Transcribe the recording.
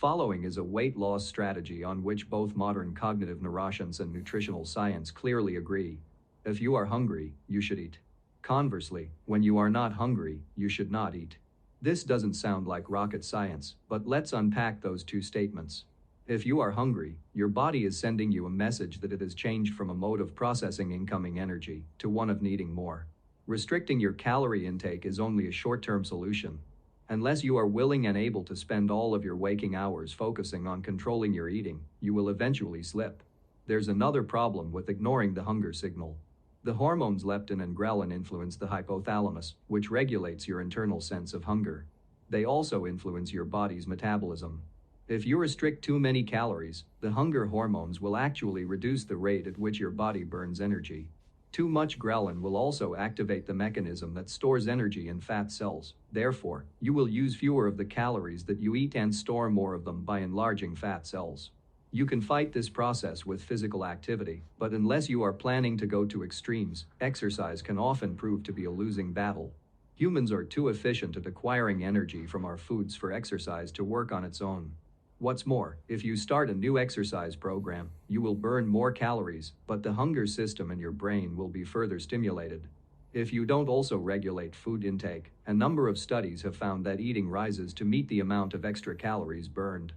Following is a weight loss strategy on which both modern cognitive neuroscience and nutritional science clearly agree. If you are hungry, you should eat. Conversely, when you are not hungry, you should not eat. This doesn't sound like rocket science, but let's unpack those two statements. If you are hungry, your body is sending you a message that it has changed from a mode of processing incoming energy to one of needing more. Restricting your calorie intake is only a short-term solution. Unless you are willing and able to spend all of your waking hours focusing on controlling your eating, you will eventually slip. There's another problem with ignoring the hunger signal. The hormones leptin and ghrelin influence the hypothalamus, which regulates your internal sense of hunger. They also influence your body's metabolism. If you restrict too many calories, the hunger hormones will actually reduce the rate at which your body burns energy. Too much ghrelin will also activate the mechanism that stores energy in fat cells. Therefore, you will use fewer of the calories that you eat and store more of them by enlarging fat cells. You can fight this process with physical activity, but unless you are planning to go to extremes, exercise can often prove to be a losing battle. Humans are too efficient at acquiring energy from our foods for exercise to work on its own. What's more, if you start a new exercise program, you will burn more calories, but the hunger system in your brain will be further stimulated. If you don't also regulate food intake, a number of studies have found that eating rises to meet the amount of extra calories burned.